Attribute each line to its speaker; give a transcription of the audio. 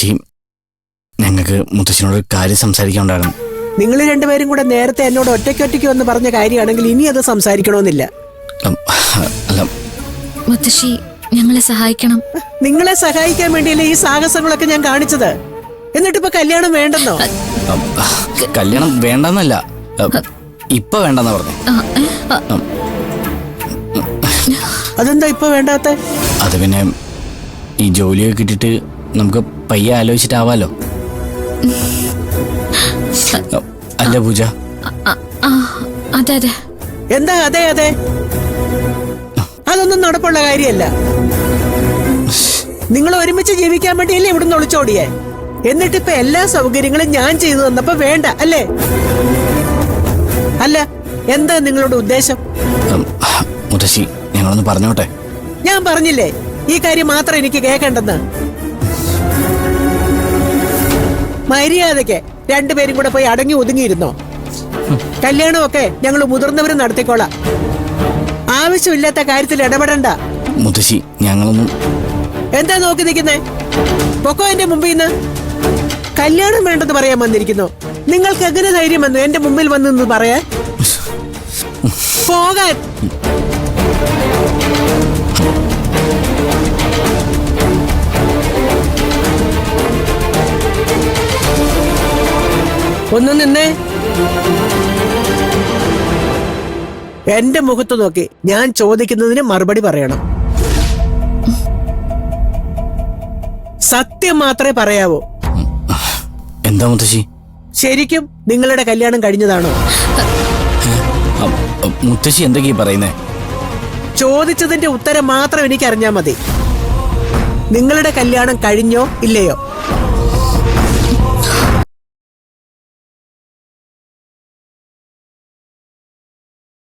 Speaker 1: മുത്തശ്ശി, ഞങ്ങൾക്ക് മുത്തശ്ശിനോട് കാര്യം സംസാരിക്കാനുണ്ടായിരുന്നു.
Speaker 2: നിങ്ങൾ രണ്ടുപേരും കൂടെ നേരത്തെ എന്നോട് ഒറ്റയ്ക്കൊറ്റയ്ക്ക് വന്ന് പറഞ്ഞ കാര്യമാണെങ്കിൽ ഇനി അത് സംസാരിക്കണമെന്നില്ല.
Speaker 1: അല്ല
Speaker 3: മുത്തശ്ശി, ഞങ്ങളെ സഹായിക്കണം.
Speaker 2: നിങ്ങളെ സഹായിക്കാൻ വേണ്ടിയല്ലേ ഈ സാഹസങ്ങളൊക്കെ ഞാൻ കാണിച്ചത്. എന്നിട്ടിപ്പോ കല്യാണം വേണ്ടെന്നോ?
Speaker 1: കല്യാണം വേണ്ടെന്നല്ല, ഇപ്പൊ വേണ്ടെന്നാ പറഞ്ഞു.
Speaker 2: അതെന്താ ഇപ്പൊ വേണ്ടാത്ത?
Speaker 1: അത് പിന്നെ ഈ ജോലിയൊക്കെ കിട്ടിയിട്ട് നമുക്ക് പയ്യെ ആലോചിച്ചിട്ടാവാലോ. അല്ല പൂജ?
Speaker 3: അതെ അതെ.
Speaker 2: എന്താ അതെ അതെ? അതൊന്നും നടപ്പുള്ള കാര്യമല്ല. നിങ്ങൾ ഒരുമിച്ച് ജീവിക്കാൻ വേണ്ടിയല്ലേ ഇവിടുന്ന് ഒളിച്ചോടിയേ? എന്നിട്ടിപ്പോ എല്ലാ സൗകര്യങ്ങളും ഞാൻ ചെയ്തു തന്നപ്പോ വേണ്ട അല്ലേ? അല്ല, എന്താ നിങ്ങളുടെ ഉദ്ദേശം?
Speaker 1: മുത്തശ്ശി, ഞങ്ങളൊന്ന് പറഞ്ഞോട്ടെ.
Speaker 2: ഞാൻ പറഞ്ഞില്ലേ ഈ കാര്യം മാത്രം എനിക്ക് കേൾക്കേണ്ടെന്ന്. മര്യാദയ്ക്ക് രണ്ടുപേരും കൂടെ പോയി അടങ്ങി ഒതുങ്ങിയിരുന്നോ. കല്യാണമൊക്കെ ഞങ്ങൾ മുതിർന്നവരും നടത്തിക്കോളാം. ആവശ്യമില്ലാത്ത കാര്യത്തിൽ ഇടപെടണ്ട.
Speaker 1: മുത്തശ്ശി, ഞങ്ങളൊന്നും.
Speaker 2: എന്താ നോക്കി നിൽക്കുന്നേ? പൊക്കോ എന്റെ മുമ്പിൽ നിന്ന്. കല്യാണം വേണ്ടെന്ന് പറയാൻ വന്നിരിക്കുന്നു. നിങ്ങൾക്ക് എങ്ങനെ ധൈര്യം വന്നു എന്റെ മുമ്പിൽ വന്നു പറയാൻ? പോകാൻ. ഒന്ന് നിന്നേ. എന്റെ മുഖത്ത് നോക്കി ഞാൻ ചോദിക്കുന്നതിന് മറുപടി പറയണം. സത്യം മാത്രമേ പറയാവൂ.
Speaker 1: എന്താ മുത്തശ്ശി?
Speaker 2: ശരിക്കും നിങ്ങളുടെ കല്യാണം കഴിഞ്ഞതാണോ?
Speaker 1: മുത്തശ്ശി എന്തൊക്കെയാ പറയുന്നേ?
Speaker 2: ചോദിച്ചതിന്റെ ഉത്തരം മാത്രം എനിക്ക് അറിഞ്ഞാ മതി. നിങ്ങളുടെ കല്യാണം കഴിഞ്ഞോ ഇല്ലയോ?